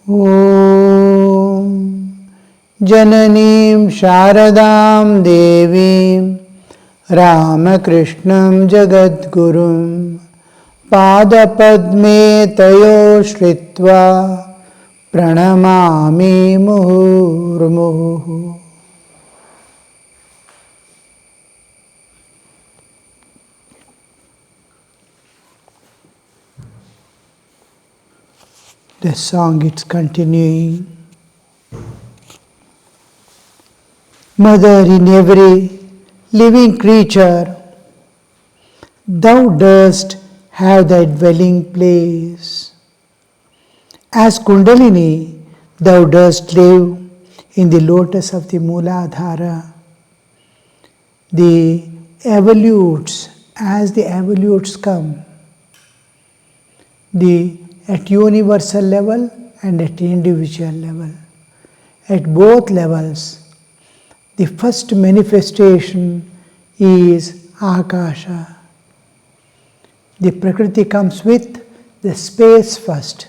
ॐ जननीं शारदां देवीं रामकृष्णं जगद्गुरुं पादपद्मे तयो श्रित्वा प्रणमामि मुहुर्मुहुः. The song it's continuing. Mother, in every living creature, thou dost have thy dwelling place. As Kundalini, thou dost live in the lotus of the Mooladhara. The evolutes, as the evolutes come, at universal level and at individual level. At both levels, the first manifestation is Akasha. The Prakriti comes with the space first.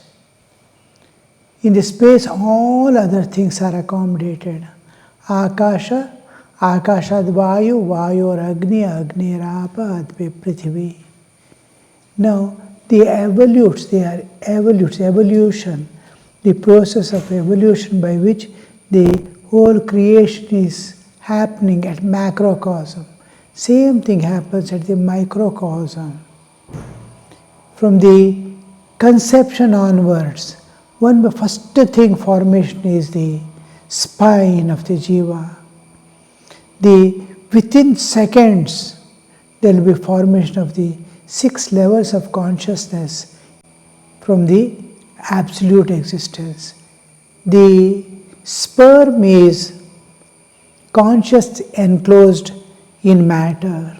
In the space, all other things are accommodated. Akasha, Akashad Vayu, Vayor Agni, Agni Rapa, Adve Prithvi. Now, the evolutes, they are evolutes, evolution, the process of evolution by which the whole creation is happening at macrocosm. Same thing happens at the microcosm. From the conception onwards, one first thing formation is the spine of the jiva. Within seconds, there will be formation of the 6 levels of consciousness from the absolute existence. The sperm is conscious enclosed in matter.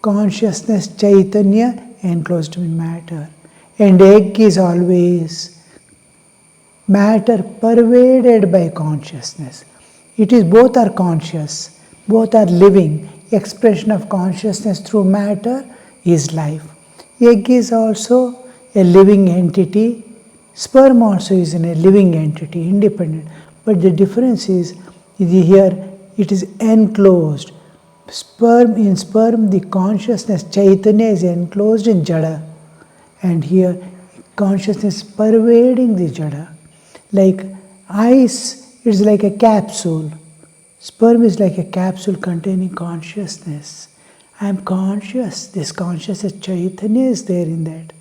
Consciousness, Chaitanya, enclosed in matter. And egg is always matter pervaded by consciousness. It is both are conscious, both are living. Expression of consciousness through matter is life. Egg is also a living entity. Sperm also is a living entity, independent. But the difference is here it is enclosed. In sperm, the consciousness, Chaitanya, is enclosed in Jada. And here, consciousness pervading the Jada. Like ice, it's like a capsule. Sperm is like a capsule containing consciousness. I am conscious. This consciousness, Chaitanya, is there in that.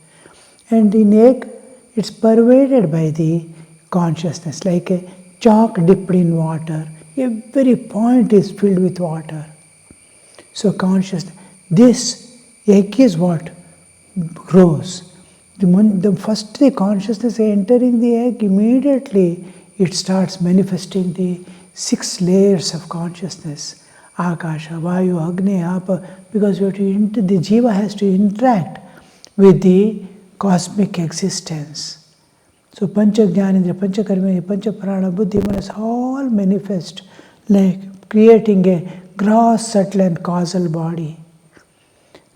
And in egg, it's pervaded by the consciousness, like a chalk dipped in water. Every point is filled with water. So consciousness. This egg is what grows. The first the consciousness entering the egg, immediately it starts manifesting the 6 layers of consciousness. Akasha, Vayu, Agni, Apa, because the jiva has to interact with the cosmic existence. So Pancha Jnanendra, Pancha Karma, Pancha Prana, Buddhi, Manas all manifest like creating a gross, subtle and causal body.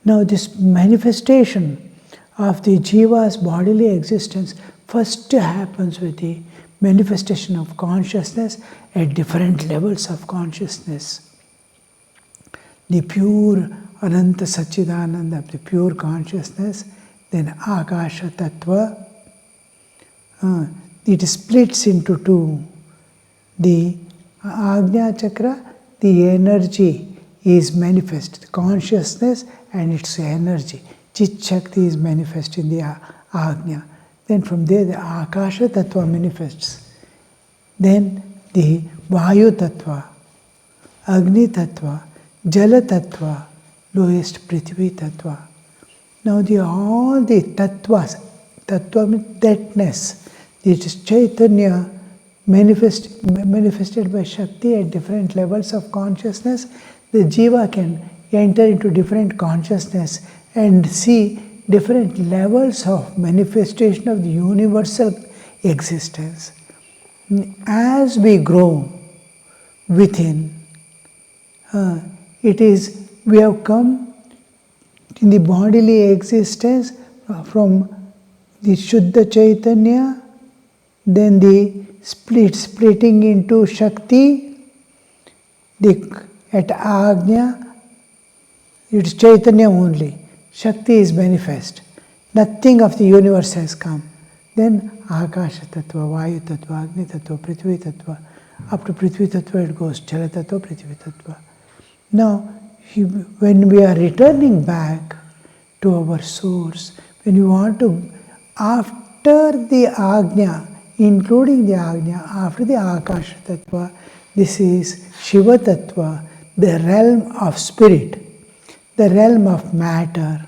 Now this manifestation of the jiva's bodily existence first happens with the manifestation of consciousness at different levels of consciousness. The pure Ananta Satchidananda, the pure consciousness, then Akasha Tattva, it splits into 2. The Ajna Chakra, the energy is manifest, consciousness and its energy. Chit Shakti is manifest in the Ajna. Then from there the Akasha Tattva manifests. Then the Vayu Tattva, Agni Tattva, Jala Tattva, lowest Prithvi Tattva. Now all the Tattvas, Tattva means thatness, it is Chaitanya manifested by Shakti at different levels of consciousness. The jiva can enter into different consciousness and see different levels of manifestation of the universal existence. As we grow within, we have come in the bodily existence from the Shuddha Chaitanya Then the splitting into Shakti, at Agnya, it's Chaitanya only. Shakti is manifest. Nothing of the universe has come. Then Akasha Tattva, Vayu Tattva, Agni Tattva, Prithvi Tattva. Up to Prithvi Tattva it goes, Jala Tattva, Prithvi Tattva. Now, when we are returning back to our source, when we want to, after the Agnya, including the Agnya, after the Akasha Tattva, this is Shiva Tattva, the realm of spirit, the realm of matter,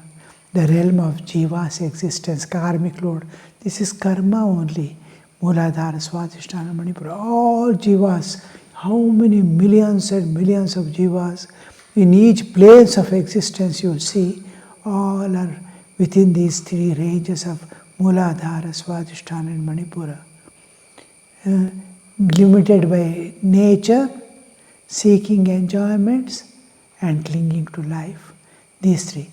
the realm of Jiva's existence, karmic load. This is karma only. Mooladhara, Swadhisthana, Manipura, all Jivas, how many millions and millions of Jivas in each place of existence you see, all are within these three ranges of Mooladhara, Swadhisthana and Manipura. Limited by nature, seeking enjoyments and clinging to life. These three.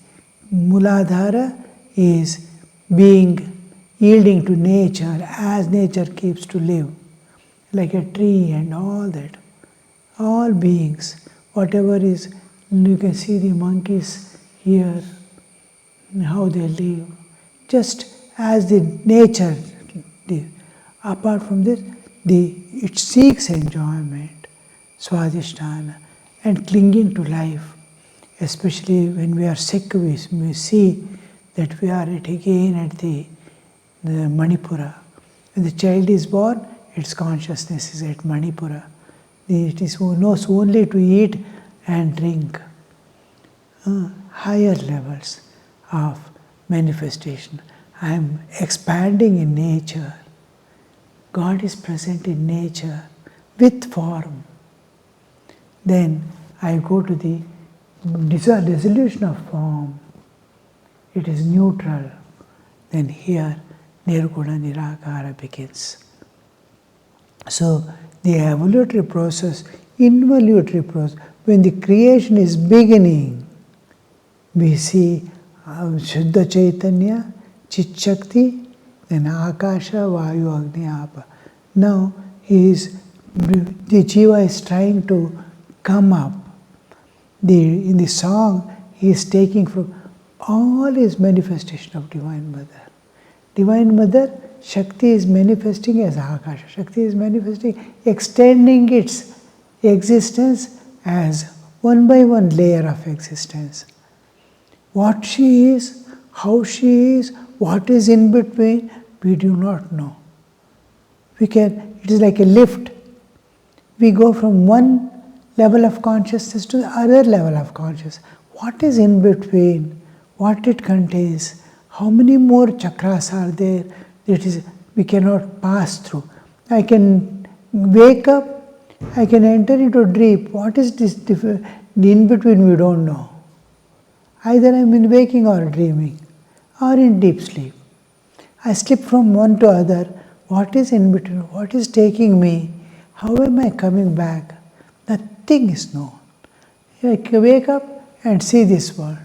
Mooladhara is yielding to nature as nature keeps to live, like a tree and all that. All beings, whatever is, you can see the monkeys here, how they live, just as the nature live. Apart from this, it seeks enjoyment, Swadhisthana, and clinging to life. Especially when we are sick, we see that we are again at the Manipura. When the child is born, its consciousness is at Manipura. It is knows only to eat and drink. Higher levels of manifestation. I am expanding in nature. God is present in nature with form. Then I go to the dissolution of form. It is neutral. Then here Nirguna Nirakara begins. So the evolutionary process, involutionary process, when the creation is beginning, we see Shuddha Chaitanya, Chit Shakti, then Akasha, Vayu, Agni, Apa. Now the Jiva is trying to come up. In the song, he is taking from all his manifestation of Divine Mother. Divine Mother, Shakti is manifesting as Akasha. Shakti is manifesting, extending its existence as one by one layer of existence. What she is, how she is, what is in between, we do not know. It is like a lift. We go from one level of consciousness to the other level of consciousness. What is in between? What it contains? How many more chakras are there that we cannot pass through? I can wake up, I can enter into a dream. What is this in between? We don't know. Either I am in waking or dreaming, or in deep sleep. I slip from one to other. What is in between? What is taking me? How am I coming back? Nothing is known. I can wake up and see this world.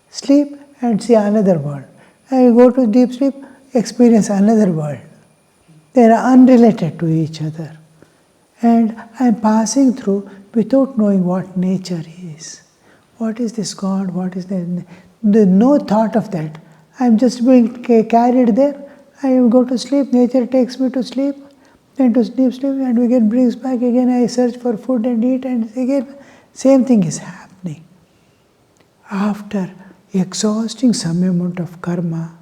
Sleep and see another world. I go to deep sleep, experience another world. They are unrelated to each other. And I am passing through without knowing what nature is. What is this God? What is that? No thought of that. I am just being carried there. I go to sleep, nature takes me to sleep, then to deep sleep, and again brings back again. I search for food and eat, and again same thing is happening. After exhausting some amount of karma,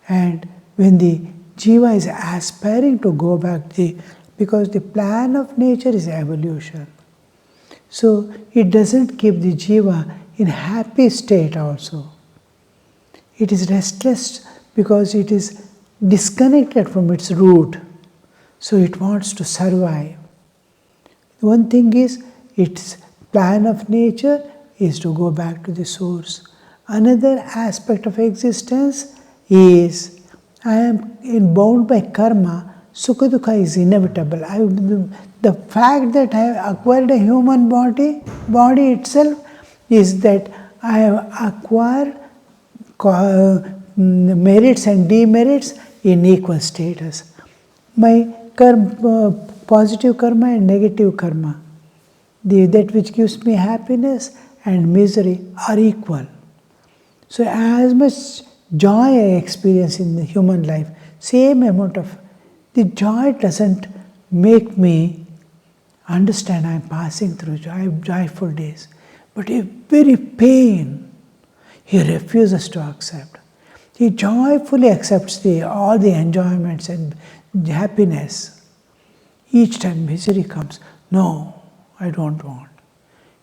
and when the jiva is aspiring to go back, because the plan of nature is evolution, so it doesn't keep the jiva in happy state also. It is restless because it is disconnected from its root, so it wants to survive. One thing is, its plan of nature is to go back to the source. Another aspect of existence is, I am bound by karma. Sukha Dukha is inevitable. The fact that I have acquired a human body itself is that I have acquired merits and demerits in equal status. My karma, positive karma and negative karma, that which gives me happiness and misery are equal. So as much joy I experience in the human life, same amount of, the joy doesn't make me understand I am passing through joyful days. But a very pain, he refuses to accept. He joyfully accepts all the enjoyments and happiness. Each time misery comes, no, I don't want.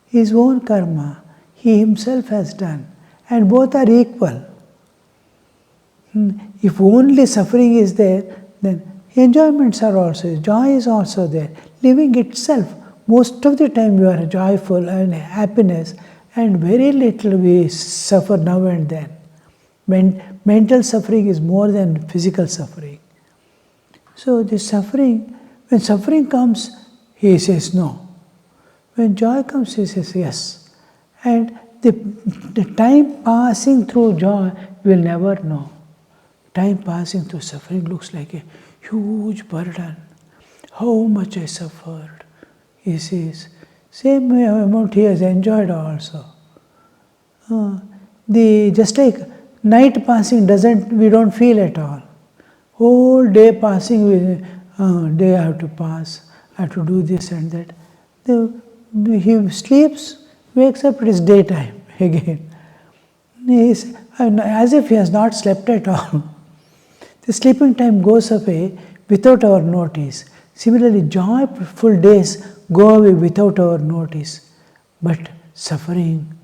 His own karma, he himself has done, and both are equal. If only suffering is there, then enjoyments are also, joy is also there. Living itself, most of the time you are joyful and happiness, and very little we suffer now and then. Mental suffering is more than physical suffering. So the suffering, when suffering comes, he says no. When joy comes, he says yes. And the time passing through joy will never know. Time passing through suffering looks like a huge burden. How much I suffered, he says. Same amount he has enjoyed also. Just like night passing we don't feel at all. Whole day passing, day I have to pass, I have to do this and that. He sleeps, wakes up, it is daytime again. As if he has not slept at all. The sleeping time goes away without our notice. Similarly, joyful days go away without our notice. But suffering,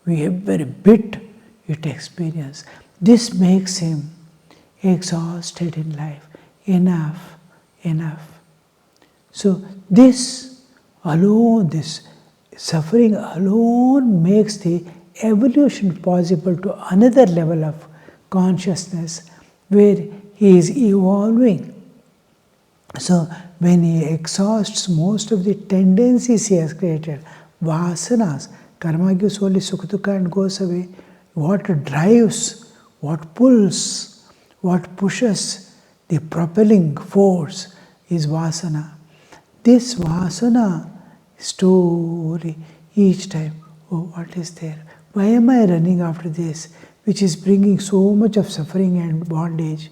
every bit it experience. This makes him exhausted in life. Enough. So this alone, this suffering alone makes the evolution possible to another level of consciousness where he is evolving. So when he exhausts most of the tendencies he has created, vasanas, karma gives only sukha dukkha and goes away. What drives, what pulls, what pushes, the propelling force is vasana. This vasana story each time, oh, what is there? Why am I running after this, which is bringing so much of suffering and bondage?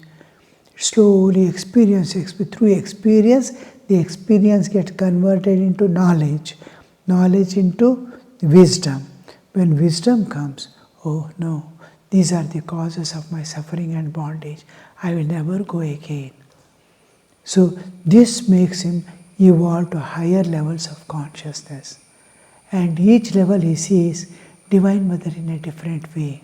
Slowly through experience, the experience gets converted into knowledge into wisdom. When wisdom comes, oh no, these are the causes of my suffering and bondage. I will never go again. So this makes him evolve to higher levels of consciousness. And each level he sees Divine Mother in a different way.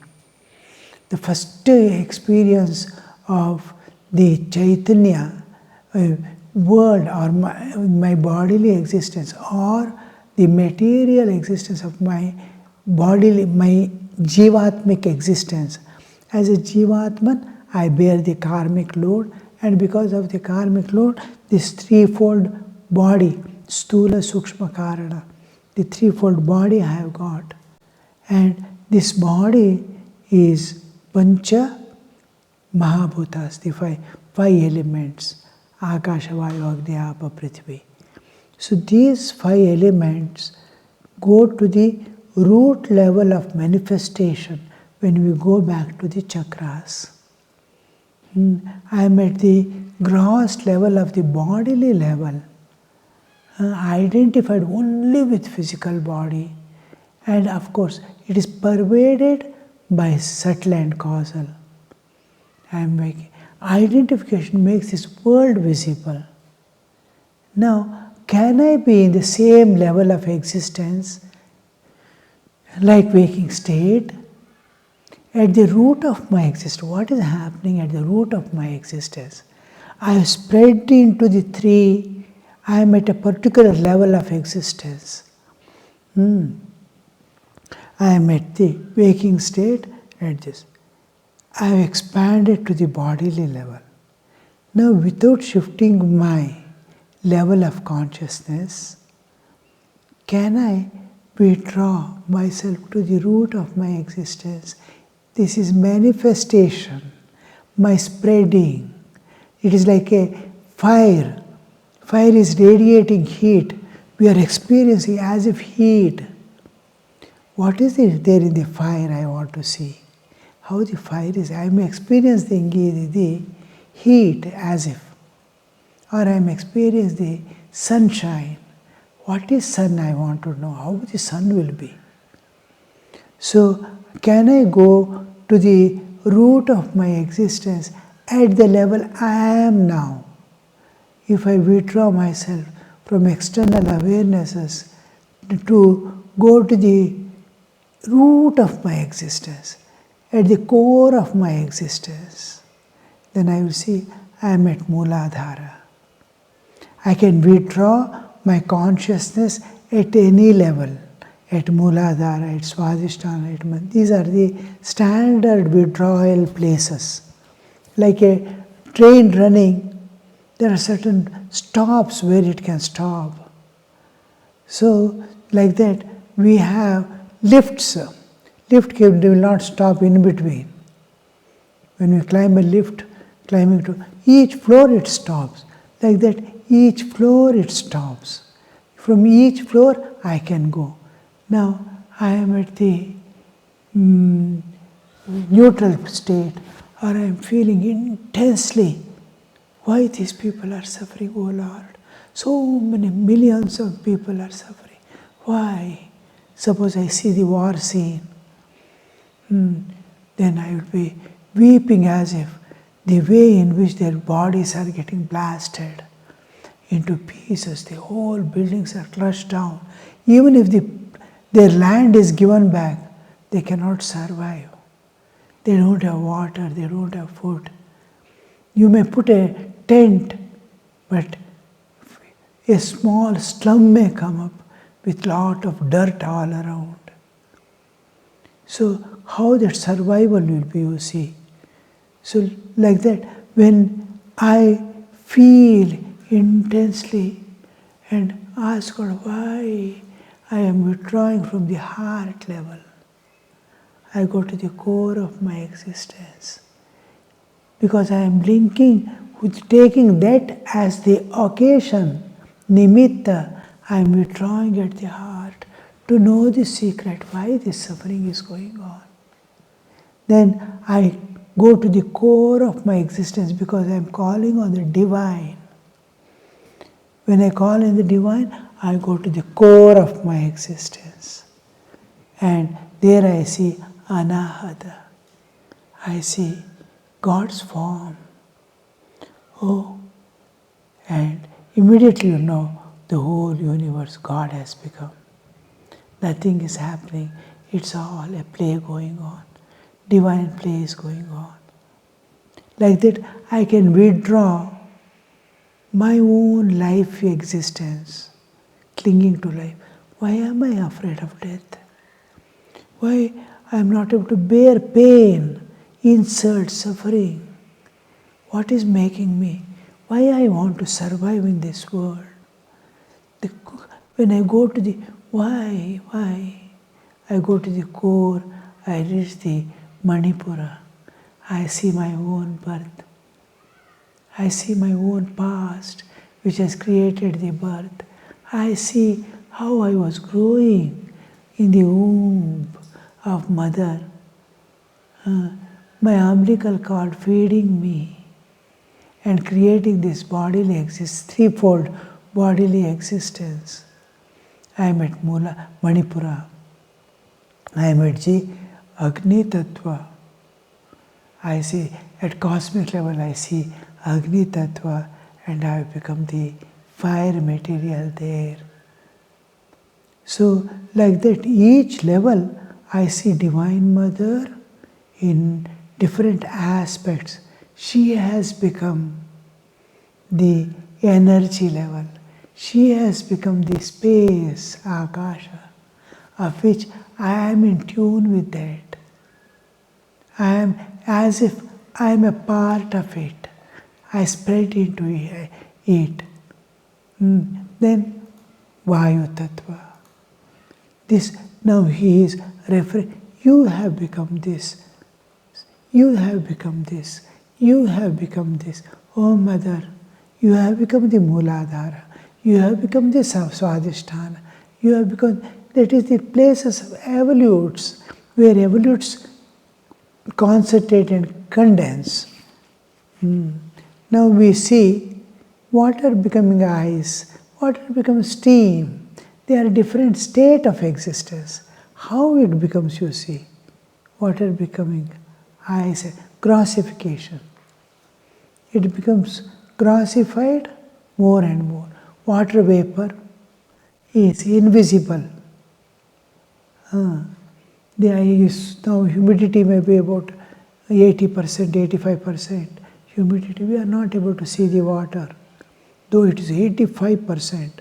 The first experience of the Chaitanya world or my bodily existence or the material existence of my Jivatmic existence. As a Jivatman, I bear the karmic load, and because of the karmic load, this threefold body, Stula, Sukshma, Karana, the threefold body I have got. And this body is Pancha Mahabhutas, the five elements, Akasha, Vayu, Agni, Apa, Prithvi. So these 5 elements go to the root level of manifestation when we go back to the chakras. I am at the gross level of the bodily level, identified only with physical body, and of course it is pervaded by subtle and causal. Identification makes this world visible. Now, can I be in the same level of existence like waking state? At the root of my existence, what is happening at the root of my existence? I have spread into the 3, I am at a particular level of existence. I am at the waking state, at this. I have expanded to the bodily level. Now, without shifting my level of consciousness, can I withdraw myself to the root of my existence? This is manifestation, my spreading. It is like a Fire. Fire is radiating heat. We are experiencing as if heat. What is it there in the fire I want to see? How the fire is. I am experiencing the heat as if. Or I am experiencing the sunshine. What is sun I want to know. How the sun will be. So, can I go to the root of my existence at the level I am now? If I withdraw myself from external awarenesses to go to the root of my existence, at the core of my existence, then I will see I am at Mooladhara. I can withdraw my consciousness at any level, at Mooladhara, at Swadhisthana, these are the standard withdrawal places. Like a train running, there are certain stops where it can stop. So, like that, we have lifts. Lift will not stop in between. When we climb a lift, climbing to each floor it stops. Like that, each floor it stops. From each floor I can go. Now I am at the neutral state, or I am feeling intensely why these people are suffering, oh Lord. So many millions of people are suffering. Why? Suppose I see the war scene. Then I will be weeping as if the way in which their bodies are getting blasted into pieces, the whole buildings are crushed down. Even if their land is given back, they cannot survive. They don't have water, they don't have food. You may put a tent, but a small slum may come up with lot of dirt all around. So how that survival will be, you see. So like that, when I feel intensely and ask God why I am withdrawing from the heart level, I go to the core of my existence. Because I am linking with taking that as the occasion, nimitta, I am withdrawing at the heart to know the secret, why this suffering is going on. Then I go to the core of my existence because I am calling on the divine. When I call in the divine, I go to the core of my existence. And there I see anahata. I see God's form. Oh, and immediately you know the whole universe God has become. Nothing is happening. It's all a play going on. Divine play is going on. Like that, I can withdraw my own life existence, clinging to life. Why am I afraid of death? Why I am not able to bear pain, insult, suffering? What is making me? Why I want to survive in this world? When I go to the why, I go to the core, I reach the Manipura. I see my own birth. I see my own past, which has created the birth. I see how I was growing in the womb of mother. My umbilical cord feeding me and creating this bodily existence, threefold bodily existence. I am at Manipura. I am at the Agni Tattva. I see, at cosmic level I see Agni Tattva and I have become the fire material there. So like that, each level I see Divine Mother in different aspects. She has become the energy level. She has become the space, Akasha, of which I am in tune with that. I am as if I am a part of it. I spread into it. Then Vayu Tattva. This, now he is referring, you have become this. You have become this. You have become this. Oh Mother, You have become the Mooladhara. You have become the Swadhisthana. You have become, that is the places of evolutes, where evolutes concentrate and condense. Now we see water becoming ice, water becomes steam. They are a different state of existence. How it becomes, you see, water becoming ice, grossification. It becomes grossified more and more. Water vapor is invisible. Now humidity may be about 80%, 85%. Humidity, we are not able to see the water, though it is 85%.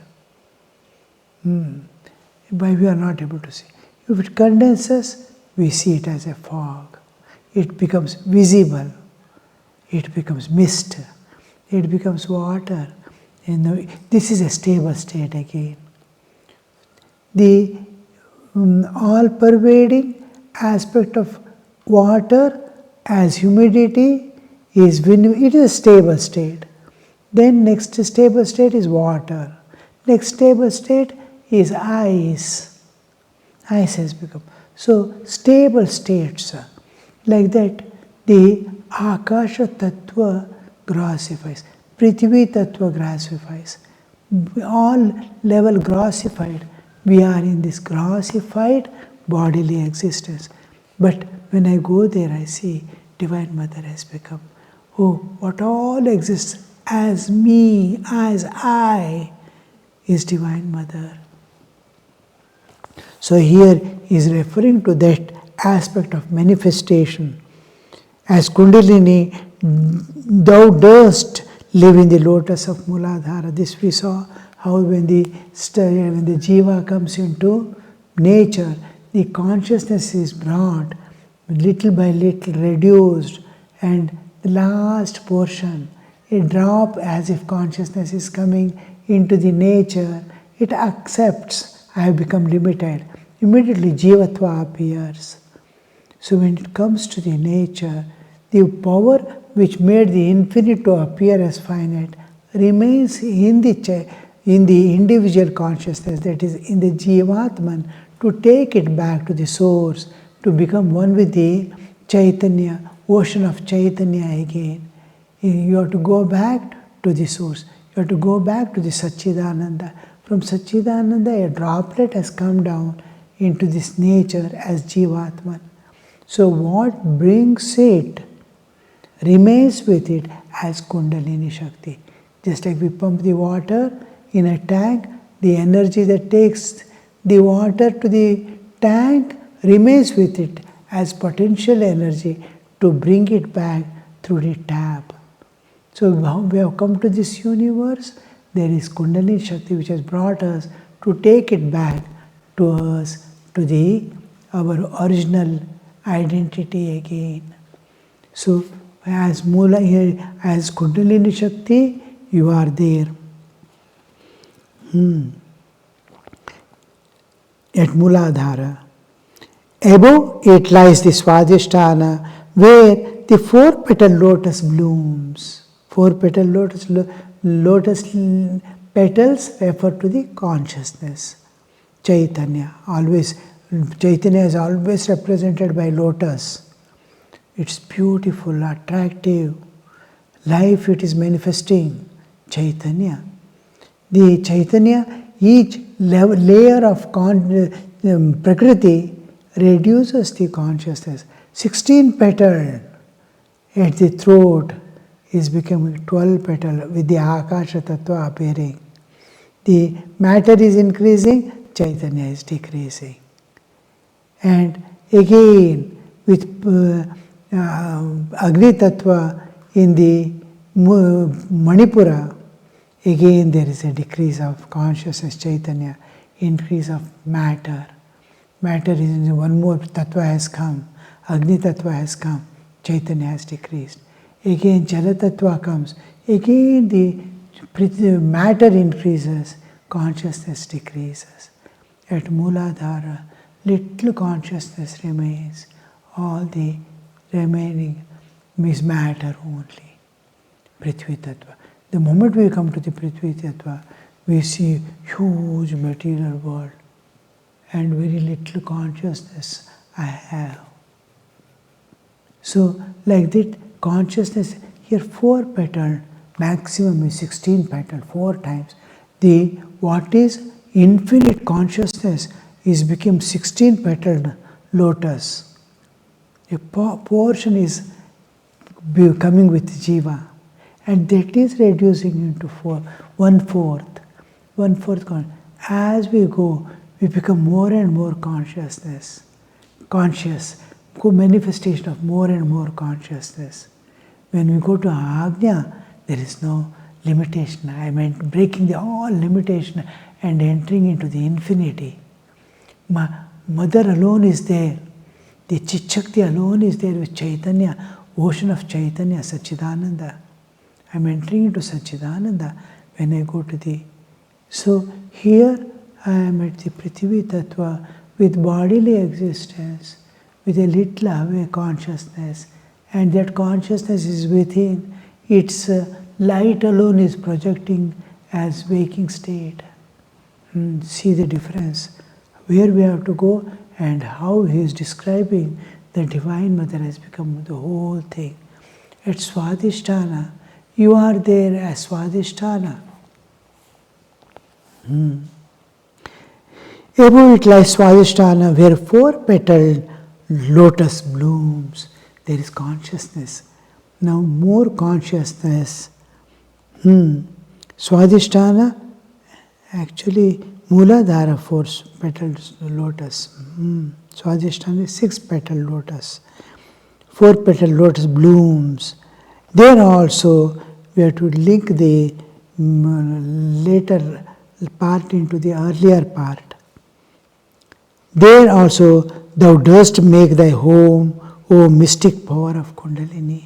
But we are not able to see. If it condenses, we see it as a fog. It becomes visible. It becomes mist. It becomes water. This is a stable state again. The all-pervading aspect of water as humidity is when it is a stable state. Then next stable state is water. Next stable state is ice. Ice has become. So stable states. Like that, the Akasha Tattva grossifies. Prithvi Tattva grossifies. All level grossified. We are in this grossified bodily existence. But when I go there, I see Divine Mother has become, oh, what all exists as me, as I, is Divine Mother. So here is referring to that aspect of manifestation. As Kundalini, thou dost live in the lotus of Mooladhara. This we saw, how when the jiva comes into nature, the consciousness is brought little by little, reduced, and the last portion, a drop as if consciousness is coming into the nature, it accepts, I have become limited. Immediately jivatva appears. So when it comes to the nature, the power which made the infinite to appear as finite remains in the individual consciousness, that is in the jivatman, to take it back to the source, to become one with the Chaitanya, ocean of Chaitanya again. You have to go back to the source. You have to go back to the Satchidananda. From Satchidananda, a droplet has come down into this nature as Jivatman. So what brings it remains with it as Kundalini Shakti. Just like we pump the water in a tank, the energy that takes the water to the tank remains with it as potential energy to bring it back through the tap. So we have come to this universe, there is Kundalini Shakti which has brought us to take it back to us, to our original identity again. So as as Kundalini Shakti, you are there. At Mooladhara. Above it lies the Swadhisthana, where the 4-petal lotus blooms. 4-petal lotus petals refer to the consciousness. Chaitanya. Chaitanya is always represented by lotus. It's beautiful, attractive. Life it is manifesting. Chaitanya. The Chaitanya, each layer of Prakriti reduces the consciousness. 16 petal at the throat is becoming 12 petal with the Akasha Tattva appearing. The matter is increasing, Chaitanya is decreasing. And again, with Agni Tattva in the Manipura, again there is a decrease of consciousness, Chaitanya, increase of matter. Matter is one more Tattva has come, Agni Tattva has come, Chaitanya has decreased. Again Jala Tattva comes, again the matter increases, consciousness decreases. At Mooladhara, little consciousness remains, all the remaining is matter only. Prithvi Tattva. The moment we come to the Prithvi Tattva, we see huge material world and very little consciousness I have. So, like that, consciousness here 4 petal, maximum is 16 petal, 4 times. The what is infinite consciousness is become 16 petaled lotus. A portion is coming with jiva, and that is reducing into 1/4. As we go, we become more and more conscious, manifestation of more and more consciousness. When we go to Ajna, there is no limitation. I meant breaking all limitation and entering into the infinity. Mother alone is there. The Chit-Shakti alone is there with Chaitanya, ocean of Chaitanya, Satchidananda. I am entering into Satchidananda when I go to the... So here I am at the Prithvi Tattva with bodily existence, with a little awake consciousness, and that consciousness is within. Its light alone is projecting as waking state. See the difference, where we have to go and how he is describing the Divine Mother has become the whole thing. At Swadhisthana, you are there as Swadhisthana. Above it lies Swadhisthana, where 4-petaled lotus blooms. There is consciousness. Now more consciousness. Swadhisthana, actually Mooladhara 4-petaled lotus. Swadhisthana is 6-petaled lotus. 4-petaled lotus blooms. There also we have to link the later part into the earlier part. There also thou dost make thy home, O mystic power of Kundalini.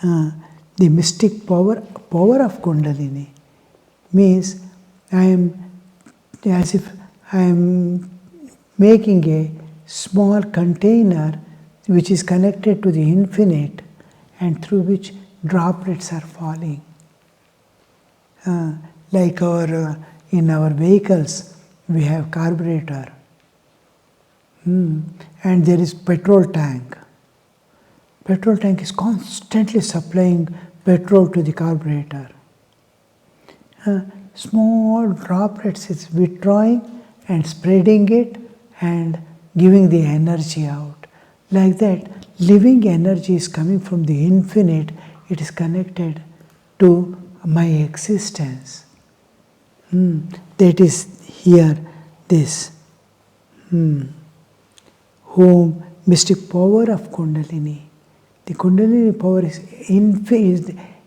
The mystic power of Kundalini means I am as if I am making a small container which is connected to the infinite and through which droplets are falling. Like in our vehicles, we have carburetor. And there is petrol tank. Petrol tank is constantly supplying petrol to the carburetor. Small droplets is withdrawing and spreading it and giving the energy out. Like that, living energy is coming from the infinite. It is connected to my existence. That is here this. Home, mystic power of Kundalini. The Kundalini power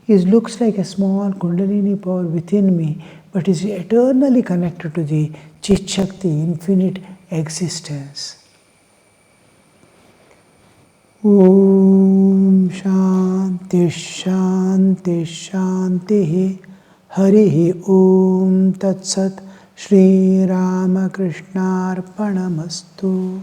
is looks like a small Kundalini power within me, but is eternally connected to the Chit-Shakti, infinite existence. Om Shanti Shanti Shanti Harihi Om Tat Sat Shri Ramakrishna Arpanamastu.